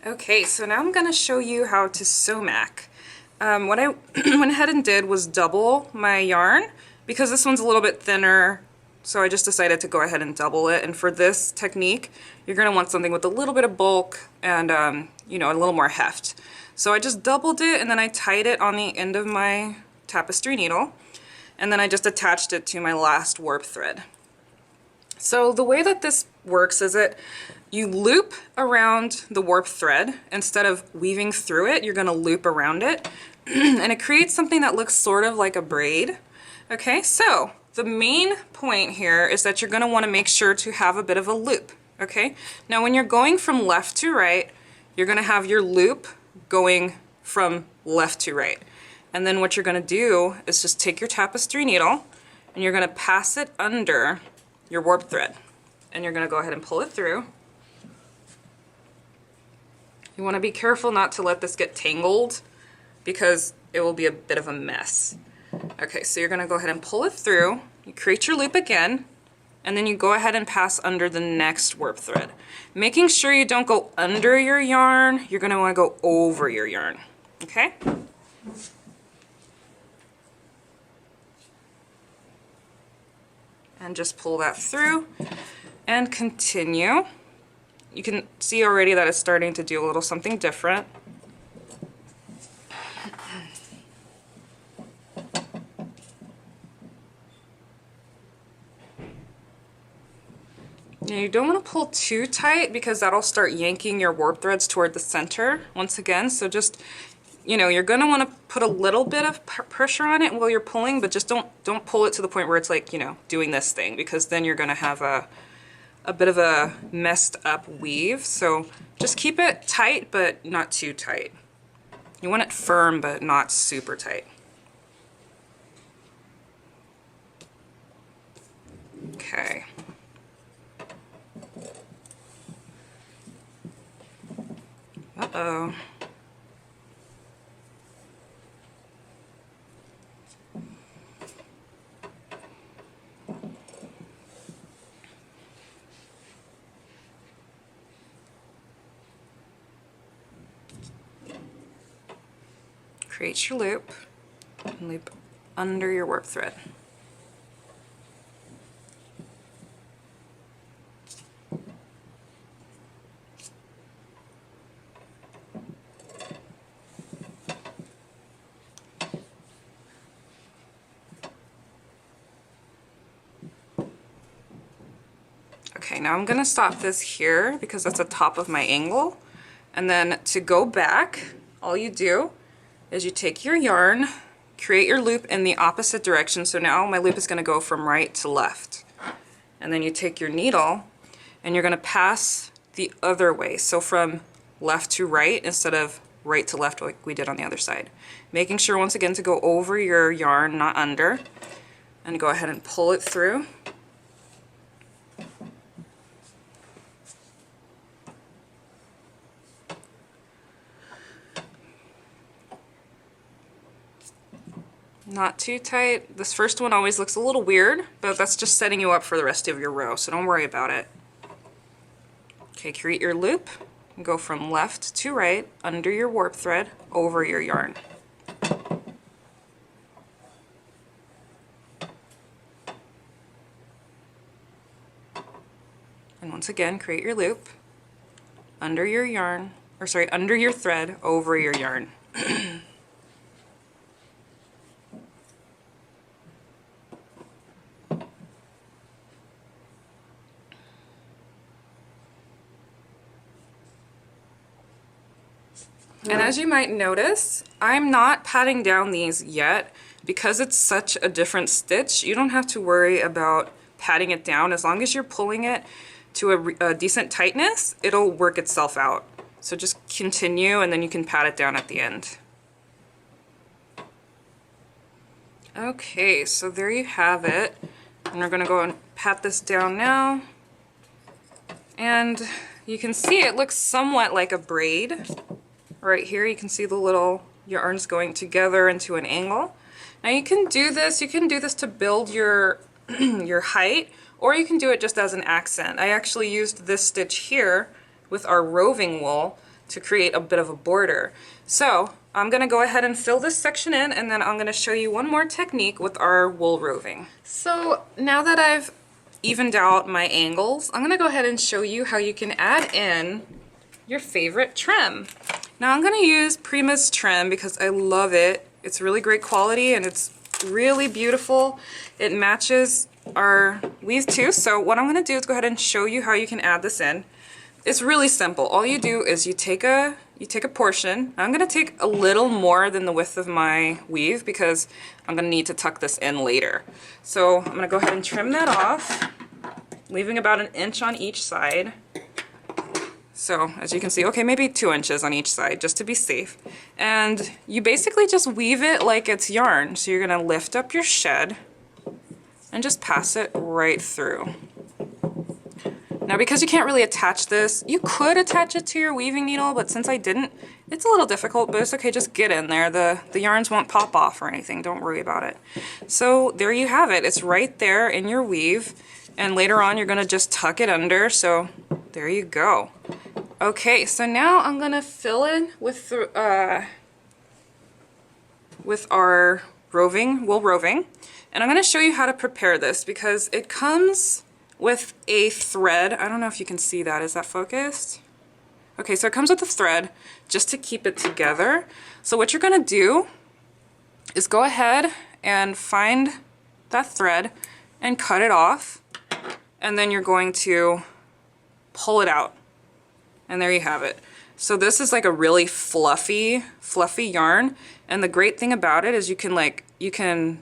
Okay, so now I'm going to show you how to sumac. What I went ahead and did was double my yarn because this one's a little bit thinner, so I just decided to go ahead and double it. And for this technique, you're going to want something with a little bit of bulk and you know, a little more heft. So I just doubled it and then I tied it on the end of my tapestry needle, and then I just attached it to my last warp thread. So the way that this works is that you loop around the warp thread. Instead of weaving through it, you're going to loop around it and it creates something that looks sort of like a braid. Okay, so the main point here is that you're going to want to make sure to have a bit of a loop. Okay, now when you're going from left to right, you're going to have your loop going from left to right. And then what you're going to do is just take your tapestry needle and you're going to pass it under your warp thread, and you're going to go ahead and pull it through. You want to be careful not to let this get tangled because it will be a bit of a mess. Okay, so you're going to go ahead and pull it through, you create your loop again, and then you go ahead and pass under the next warp thread. Making sure you don't go under your yarn, you're going to want to go over your yarn. Okay? And just pull that through and continue. You can see already that it's starting to do a little something different. Now you don't want to pull too tight because that'll start yanking your warp threads toward the center once again. So just, you know, you're going to want to put a little bit of pressure on it while you're pulling, but just don't pull it to the point where it's like, you know, doing this thing, because then you're going to have a bit of a messed up weave. So just keep it tight, but not too tight. You want it firm, but not super tight. Okay. Uh-oh. Create your loop and loop under your warp thread. Okay, now I'm going to stop this here because that's the top of my angle. And then to go back, all you do is you take your yarn, create your loop in the opposite direction. So now my loop is going to go from right to left. And then you take your needle and you're going to pass the other way. So from left to right instead of right to left like we did on the other side. Making sure once again to go over your yarn, not under. And go ahead and pull it through. Not too tight. This first one always looks a little weird, but that's just setting you up for the rest of your row, so don't worry about it. Okay, create your loop and go from left to right under your warp thread over your yarn. And once again, create your loop under your yarn, or sorry, under your thread over your yarn. And as you might notice, I'm not patting down these yet because it's such a different stitch. You don't have to worry about patting it down. As long as you're pulling it to a decent tightness, it'll work itself out. So just continue and then you can pat it down at the end. Okay, so there you have it. And we're going to go and pat this down now. And you can see it looks somewhat like a braid. Right here you can see the little yarns going together into an angle. Now you can do this to build your your height, or you can do it just as an accent. I actually used this stitch here with our roving wool to create a bit of a border. So I'm gonna go ahead and fill this section in, and then I'm gonna show you one more technique with our wool roving. So now that I've evened out my angles, I'm gonna go ahead and show you how you can add in your favorite trim. Now I'm gonna use Prima's trim because I love it. It's really great quality and it's really beautiful. It matches our weave too. So what I'm gonna do is go ahead and show you how you can add this in. It's really simple. All you do is you take a portion. I'm gonna take a little more than the width of my weave because I'm gonna need to tuck this in later. So I'm gonna go ahead and trim that off, leaving about 1 inch on each side. So as you can see, okay, maybe 2 inches on each side just to be safe. And you basically just weave it like it's yarn. So you're gonna lift up your shed and just pass it right through. Now because you can't really attach this, you could attach it to your weaving needle, but since I didn't, it's a little difficult, but it's okay, just get in there. The yarns won't pop off or anything, don't worry about it. So there you have it, it's right there in your weave, and later on you're gonna just tuck it under, so there you go. Okay, so now I'm gonna fill in with our wool roving, and I'm gonna show you how to prepare this because it comes with a thread. I don't know if you can see that. Is that focused? Okay, so it comes with a thread just to keep it together. So what you're gonna do is go ahead and find that thread and cut it off, and then you're going to pull it out. And there you have it. So this is like a really fluffy yarn, and the great thing about it is you can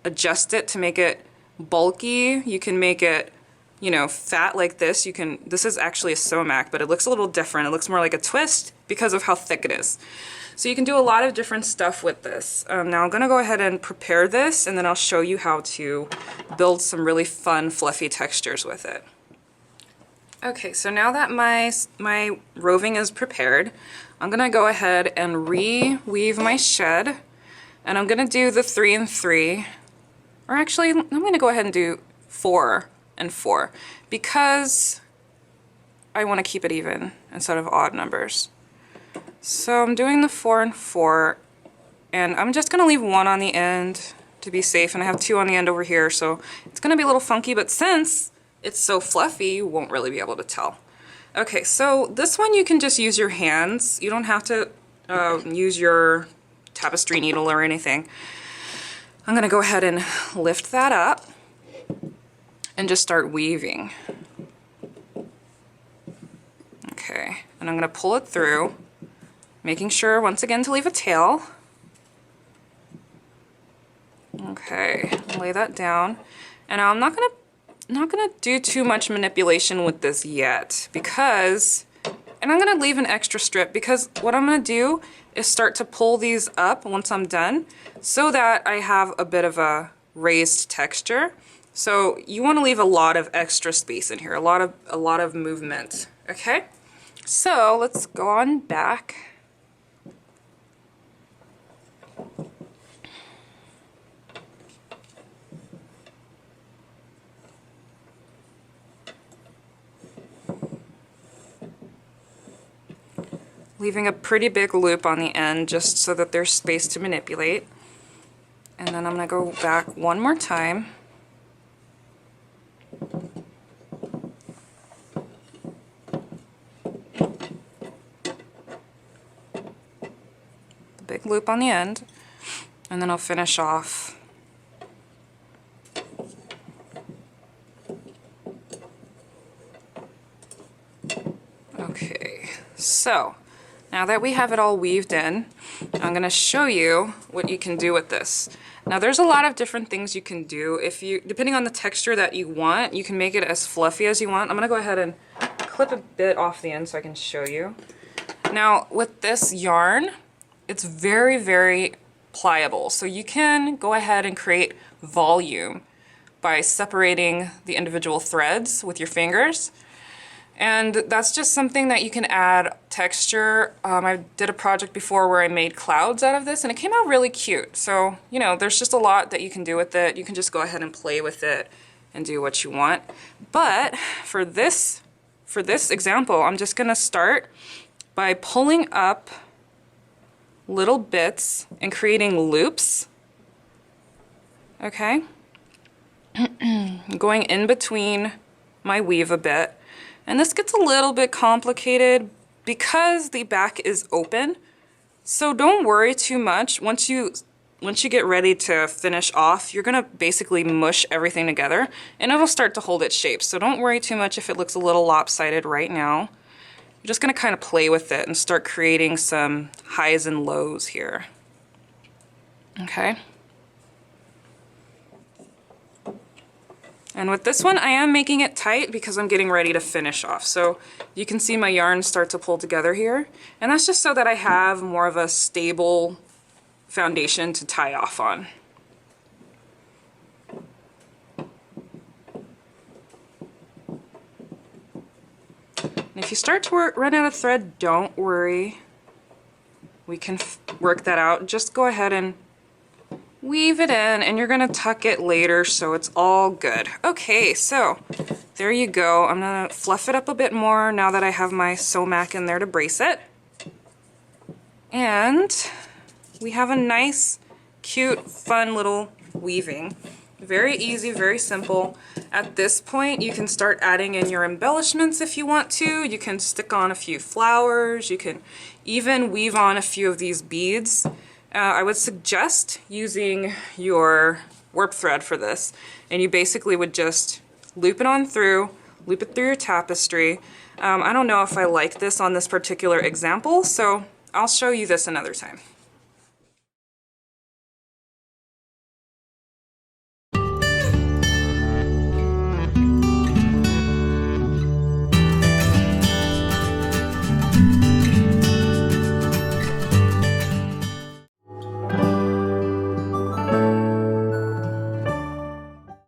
adjust it to make it bulky. You can make it, you know, fat like this. This is actually a sumac, but it looks a little different. It looks more like a twist because of how thick it is. So you can do a lot of different stuff with this. Now I'm gonna go ahead and prepare this, and then I'll show you how to build some really fun fluffy textures with it. Okay, so now that my roving is prepared, I'm gonna go ahead and re-weave my shed, and I'm gonna do the 3 and 3, or actually I'm gonna go ahead and do 4 and 4 because I want to keep it even instead of odd numbers. So I'm doing the 4 and 4, and I'm just gonna leave 1 on the end to be safe, and I have 2 on the end over here, so it's gonna be a little funky, but since it's so fluffy, you won't really be able to tell. Okay, so this one you can just use your hands. You don't have to use your tapestry needle or anything. I'm gonna go ahead and lift that up and just start weaving. Okay, and I'm gonna pull it through, making sure once again to leave a tail. Okay, lay that down. And now I'm not gonna do too much manipulation with this yet because, and I'm gonna leave an extra strip because what I'm gonna do is start to pull these up once I'm done so that I have a bit of a raised texture. So you want to leave a lot of extra space in here, a lot of movement. Okay, so let's go on back. Leaving a pretty big loop on the end just so that there's space to manipulate. And then I'm going to go back one more time. The big loop on the end. And then I'll finish off. Okay, so now that we have it all weaved in, I'm going to show you what you can do with this. Now there's a lot of different things you can do. Depending on the texture that you want, you can make it as fluffy as you want. I'm going to go ahead and clip a bit off the end so I can show you. Now with this yarn, it's very, very pliable. So you can go ahead and create volume by separating the individual threads with your fingers. And that's just something that you can add texture. I did a project before where I made clouds out of this and it came out really cute. So, you know, there's just a lot that you can do with it. You can just go ahead and play with it and do what you want. But for this example, I'm just gonna start by pulling up little bits and creating loops. Okay? Going in between my weave a bit. And this gets a little bit complicated because the back is open. So don't worry too much. Once you get ready to finish off, you're gonna basically mush everything together and it'll start to hold its shape. So don't worry too much if it looks a little lopsided right now. You're just gonna kind of play with it and start creating some highs and lows here. Okay. And with this one, I am making it tight because I'm getting ready to finish off. So you can see my yarn start to pull together here. And that's just so that I have more of a stable foundation to tie off on. And if you start to run out of thread, don't worry. We can work that out. Just go ahead and weave it in, and you're gonna tuck it later, so it's all good. Okay, so there you go. I'm gonna fluff it up a bit more now that I have my sumac in there to brace it. And we have a nice, cute, fun little weaving. Very easy, very simple. At this point, you can start adding in your embellishments if you want to. You can stick on a few flowers. You can even weave on a few of these beads. I would suggest using your warp thread for this, and you basically would just loop it on through, loop it through your tapestry. I don't know if I like this on this particular example, so I'll show you this another time.